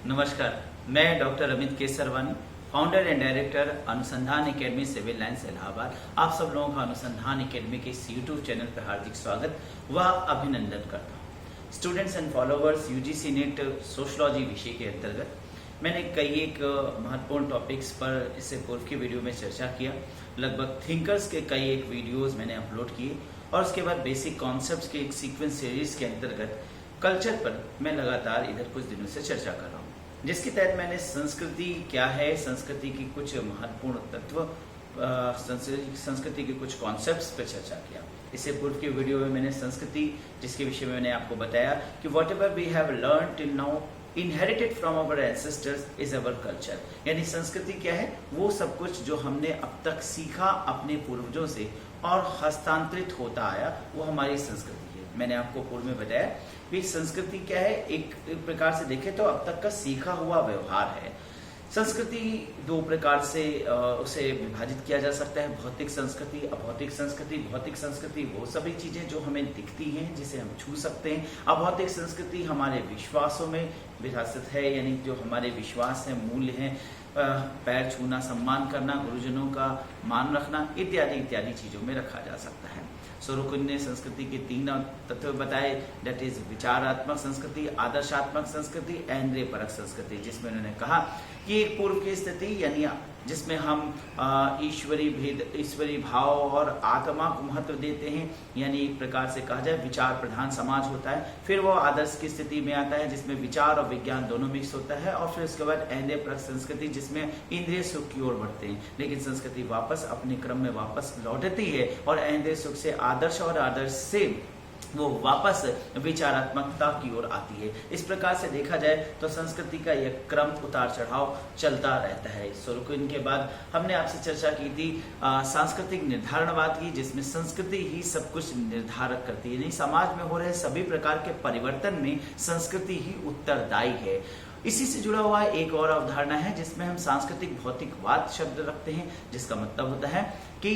नमस्कार, मैं doctor Amit Kesarwani, founder and director अनुसंधान एकेडमी सिविल लाइंस इलाहाबाद। आप सब लोगों का अनुसंधान एकेडमी के इस यूट्यूब चैनल पर हार्दिक स्वागत व अभिनंदन करता हूँ। Students and followers, UGC net sociology विषय के अंतर्गत मैंने कई एक महत्वपूर्ण टॉपिक्स पर इससे पूर्व की वीडियो में चर्चा किया। लगभग थिंकर्स के कई एक वीडियोस मैंने अपलोड किए और उसके बाद बेसिक कॉन्सेप्ट्स के एक सीक्वेंस सीरीज के अंतर्गत कल्चर पर मैं लगातार इधर कुछ दिनों से चर्चा कर रहा हूँ, जिसके तहत मैंने संस्कृति क्या है, संस्कृति की कुछ महत्वपूर्ण तत्व, संस्कृति के कुछ कॉन्सेप्ट्स पर चर्चा किया। इससे पूर्व की वीडियो में मैंने संस्कृति, जिसके विषय में मैंने आपको बताया कि whatever we have learn till now inherited from our ancestors is our culture. यानी संस्कृति क्या है, वो सब कुछ जो हमने अब तक सीखा अपने पूर्वजों से और हस्तांतरित होता आया, वो हमारी संस्कृति है। मैंने आपको पूर्व में बताया कि संस्कृति क्या है, एक प्रकार से देखें तो अब तक का सीखा हुआ व्यवहार है। संस्कृति दो प्रकार से उसे विभाजित किया जा सकता है, भौतिक संस्कृति, अभौतिक संस्कृति। भौतिक संस्कृति वो सभी चीजें जो हमें दिखती हैं, जिसे हम छू सकते हैं। अभौतिक संस्कृति हमारे विश्वासों में विरासत है, यानी जो हमारे विश्वास है, मूल्य हैं, पैर छूना, सम्मान करना, गुरुजनों का मान रखना, इत्यादि इत्यादि चीजों में रखा जा सकता है। सोरोकुन ने संस्कृति के तीन तत्व बताए, दैट इज विचारात्मक संस्कृति, आदर्शात्मक संस्कृति, ऐन्द्रिय परक संस्कृति, जिसमें उन्होंने कहा कि एक पूर्व की स्थिति यानी जिसमें हम ईश्वरी भाव और आत्मा को महत्व देते हैं, यानी एक प्रकार से कहा जाए विचार प्रधान समाज होता है। फिर वो आदर्श की स्थिति में आता है जिसमें विचार और विज्ञान दोनों मिक्स होता है, और फिर उसके बाद ऐन्द्रिय परक संस्कृति जिसमें इंद्रिय सुख की ओर बढ़ते हैं। लेकिन संस्कृति वापस अपने क्रम में वापस लौटती है और ऐन्द्रिय सुख से आदर्श और आदर्श से वो वापस विचारात्मकता की ओर आती है। इस प्रकार से देखा जाए तो संस्कृति का यह क्रम उतार चढ़ाव चलता रहता है। सोरोकुन के बाद हमने आपसे चर्चा की थी सांस्कृतिक निर्धारणवाद की, जिसमें संस्कृति ही सब कुछ निर्धारक करती है, यानी समाज में हो रहे सभी प्रकार के परिवर्तन में संस्कृति ही उत्तरदायी है। इसी से जुड़ा हुआ एक और अवधारणा है जिसमें हम सांस्कृतिक भौतिकवाद शब्द रखते हैं, जिसका मतलब होता है कि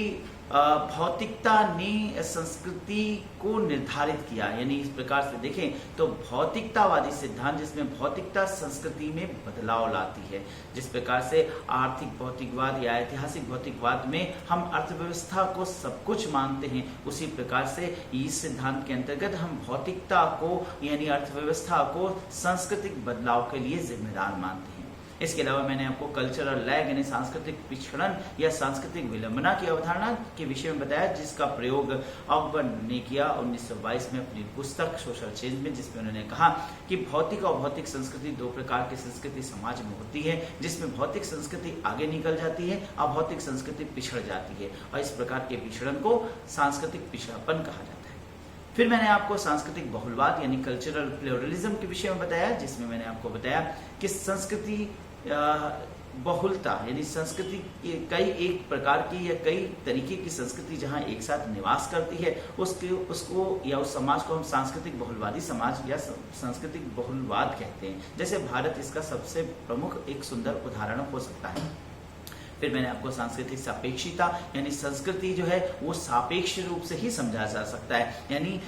भौतिकता ने संस्कृति को निर्धारित किया। यानी इस प्रकार से देखें तो भौतिकतावादी सिद्धांत जिसमें भौतिकता संस्कृति में बदलाव लाती है। जिस प्रकार से आर्थिक भौतिकवाद या ऐतिहासिक भौतिकवाद में हम अर्थव्यवस्था को सब कुछ मानते हैं, उसी प्रकार से इस सिद्धांत के अंतर्गत हम भौतिकता को यानी अर्थव्यवस्था को सांस्कृतिक बदलाव के लिए जिम्मेदार मानते हैं। इसके अलावा मैंने आपको कल्चरल लैग यानी सांस्कृतिक पिछड़न या सांस्कृतिक विलंबना की अवधारणा के विषय में बताया, जिसका प्रयोग ऑकबर्न ने किया 1922 में अपनी पुस्तक सोशल चेंज में, जिसमें उन्होंने कहा कि भौतिक और भौतिक संस्कृति दो प्रकार की संस्कृति समाज में होती है, जिसमें भौतिक संस्कृति आगे निकल जाती है, अभौतिक संस्कृति पिछड़ जाती है, और इस प्रकार के पिछड़न को सांस्कृतिक पिछड़ापन कहा जाता है। फिर मैंने आपको सांस्कृतिक बहुलवाद यानी कल्चरल प्लूरलिज्म के विषय में बताया, जिसमें मैंने आपको बताया कि संस्कृति बहुलता यानी संस्कृति कई एक प्रकार की या कई तरीके की संस्कृति जहां एक साथ निवास करती है, उसको या उस समाज को हम सांस्कृतिक बहुलवादी समाज या सांस्कृतिक बहुलवाद कहते हैं। जैसे भारत इसका सबसे प्रमुख एक सुंदर उदाहरण हो सकता है। फिर मैंने आपको सांस्कृतिक सापेक्षिता यानी संस्कृति जो है वो सापेक्ष रूप से ही समझा जा सकता है, यानी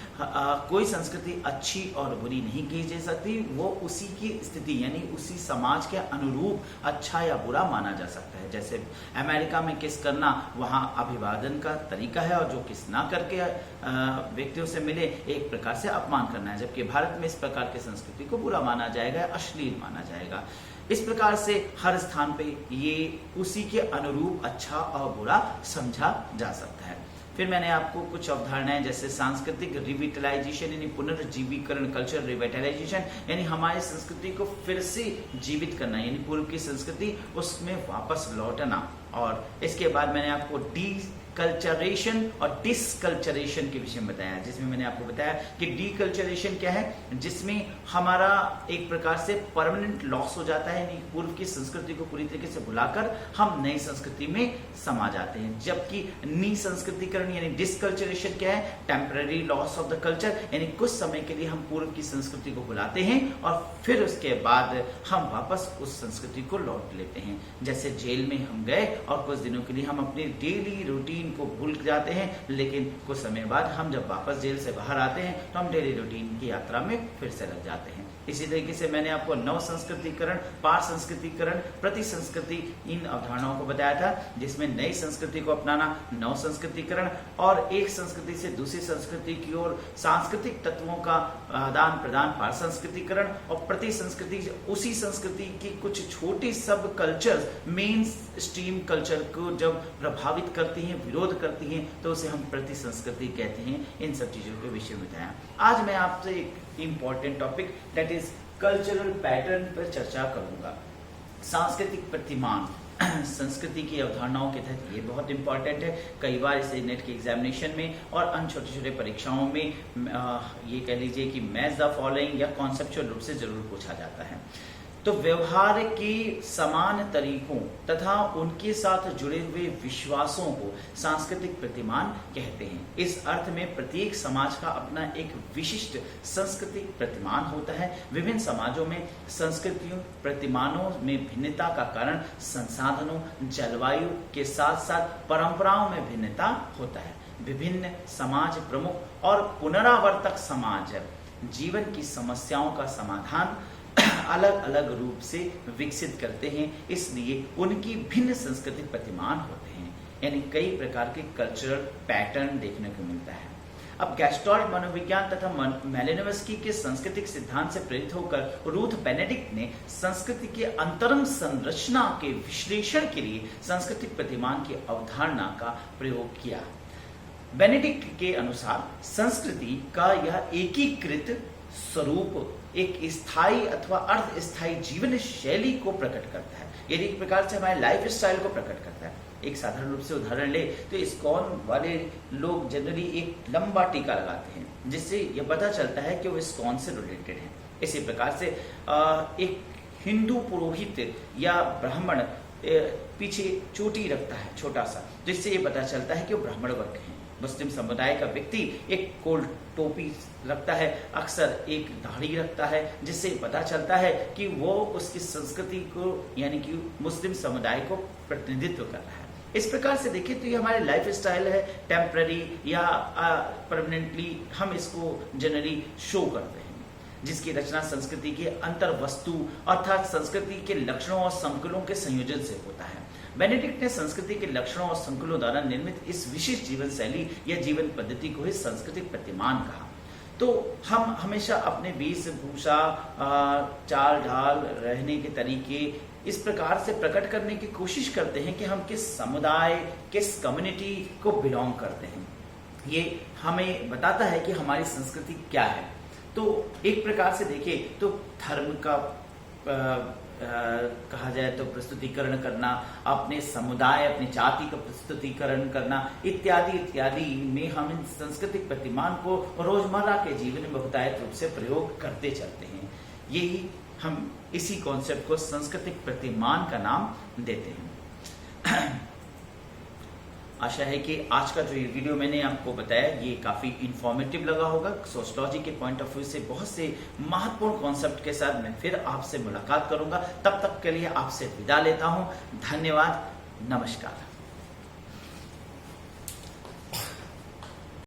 कोई संस्कृति अच्छी और बुरी नहीं की जा सकती, वो उसी की स्थिति यानी उसी समाज के अनुरूप अच्छा या बुरा माना जा सकता है। जैसे अमेरिका में किस करना वहाँ अभिवादन का तरीका है, और जो किस ना करके व्यक्तियों से मिले एक प्रकार से अपमान करना है, जबकि भारत में इस प्रकार की संस्कृति को बुरा माना जाएगा, अश्लील माना जाएगा। इस प्रकार से हर स्थान पे ये उसी के अनुरूप अच्छा और बुरा समझा जा सकता है। फिर मैंने आपको कुछ अवधारणाएं जैसे सांस्कृतिक रिविटलाइजेशन यानी पुनर्जीवीकरण, कल्चर रिविटलाइजेशन यानी हमारी संस्कृति को फिर से जीवित करना, यानी पूर्व की संस्कृति उसमें वापस लौटना। और इसके बाद मैंने आपको कल्चरेशन और डिसकल्चरेशन के विषय में बताया, जिसमें मैंने आपको बताया कि डीकल्चरेशन क्या है, जिसमें हमारा एक प्रकार से परमानेंट लॉस हो जाता है, यानी पूर्व की संस्कृति को पूरी तरीके से भुलाकर हम नई संस्कृति में समा जाते हैं। जबकि निसंस्कृतिकरण यानी डिसकल्चरेशन क्या है, temporary loss of the culture, यानी कुछ समय के लिए हम पूर्व की संस्कृति को भुलाते हैं और फिर उसके बाद हम वापस उस संस्कृति को लौट लेते हैं। जैसे जेल में हम गए और कुछ दिनों के लिए हम अपनी डेली रूटीन को भूल जाते हैं, लेकिन कुछ समय बाद हम जब वापस जेल से बाहर आते हैं तो हम डेली रूटीन की यात्रा में फिर से लग जाते हैं। इसी तरीके से मैंने आपको नव संस्कृतिकरण, पार संस्कृतिकरण, प्रति संस्कृति इन अवधारणाओं को बताया था, जिसमें नई संस्कृति को अपनाना नव संस्कृतिकरण और एक संस्कृति से दूसरी संस्कृति की ओर सांस्कृतिक तत्वों का आदान प्रदान पार संस्कृतिकरण, और प्रति संस्कृति उसी संस्कृति की कुछ छोटी सब कल्चर मेन स्ट्रीम कल्चर को जब प्रभावित करती हैं, विरोध करती हैं, तो उसे हम प्रति संस्कृति कहते हैं। इन सब चीजों के विषय में बताया। आज मैं आपसे एक important topic that is cultural pattern पर चर्चा करूंगा। सांस्कृतिक प्रतिमान संस्कृति की अवधारणाओं के तहत ये बहुत इंपॉर्टेंट है। कई बार इसे नेट के एग्जामिनेशन में और अन्य छोटे छोटे परीक्षाओं में ये कह लीजिए कि मैच द फॉलोइंग या कॉन्सेप्चुअल रूप से जरूर पूछा जाता है। तो व्यवहार के समान तरीकों तथा उनके साथ जुड़े हुए विश्वासों को सांस्कृतिक प्रतिमान कहते हैं। इस अर्थ में प्रत्येक समाज का अपना एक विशिष्ट सांस्कृतिक प्रतिमान होता है। विभिन्न समाजों में संस्कृतियों प्रतिमानों में भिन्नता का कारण संसाधनों, जलवायु के साथ साथ परंपराओं में भिन्नता होता है। विभिन्न समाज प्रमुख और पुनरावर्तक समाज जीवन की समस्याओं का समाधान अलग अलग रूप से विकसित करते हैं, इसलिए उनकी भिन्न सांस्कृतिक प्रतिमान होते हैं। यानी कई प्रकार के कल्चरल पैटर्न देखने को मिलता है। अब गैस्टॉल्ट मनोविज्ञान तथा मैलिनोव्स्की के सांस्कृतिक सिद्धांत से प्रेरित होकर रूथ बेनेडिक्ट ने संस्कृति के अंतरंग संरचना के विश्लेषण के लिए सांस्कृतिक प्रतिमान की अवधारणा का प्रयोग किया। बेनेडिक्ट के अनुसार संस्कृति का यह एकीकृत स्वरूप एक स्थायी अथवा अर्ध स्थायी जीवन शैली को प्रकट करता है। यदि एक प्रकार से हमारे लाइफ स्टाइल को प्रकट करता है। एक साधारण रूप से उदाहरण ले तो इस्कॉन वाले लोग जनरली एक लंबा टीका लगाते हैं, जिससे यह पता चलता है कि वो इस्कॉन से रिलेटेड है। इसी प्रकार से एक हिंदू पुरोहित या ब्राह्मण पीछे चोटी रखता है छोटा सा, जिससे ये पता चलता है कि वो ब्राह्मण वर्ग है। मुस्लिम समुदाय का व्यक्ति एक गोल टोपी रखता है, अक्सर एक दाढ़ी रखता है, जिससे पता चलता है कि वो उसकी संस्कृति को यानी कि मुस्लिम समुदाय को प्रतिनिधित्व कर रहा है। इस प्रकार से देखिए तो ये हमारे लाइफ स्टाइल है, टेम्पररी या परमानेंटली हम इसको जनरली शो करते हैं, जिसकी रचना संस्कृति के अंतर वस्तु अर्थात संस्कृति के लक्षणों और संकुलों के संयोजन से होता है। बेनेडिक्ट ने संस्कृति के लक्षणों और संकुलों द्वारा निर्मित इस विशिष्ट जीवन शैली या जीवन पद्धति को ही सांस्कृतिक प्रतिमान कहा। तो हम हमेशा अपने वेशभूषा, चाल ढाल, रहने के तरीके इस प्रकार से प्रकट करने की कोशिश करते हैं कि हम किस समुदाय, किस कम्युनिटी को बिलोंग करते हैं। ये हमें बताता है कि हमारी संस्कृति क्या है। तो एक प्रकार से देखिए तो धर्म का कहा जाए तो प्रस्तुतिकरण करना, अपने समुदाय, अपनी जाति का प्रस्तुतिकरण करना इत्यादि इत्यादि में हम इन सांस्कृतिक प्रतिमान को रोजमर्रा के जीवन में बहुतायत रूप से प्रयोग करते चलते हैं। यही हम इसी कॉन्सेप्ट को सांस्कृतिक प्रतिमान का नाम देते हैं। आशा है कि आज का जो ये वीडियो मैंने आपको बताया ये काफी इंफॉर्मेटिव लगा होगा। सोशियोलॉजी के पॉइंट ऑफ व्यू से बहुत से महत्वपूर्ण कॉन्सेप्ट के साथ मैं फिर आपसे मुलाकात करूंगा। तब तक के लिए आपसे विदा लेता हूं। धन्यवाद, नमस्कार।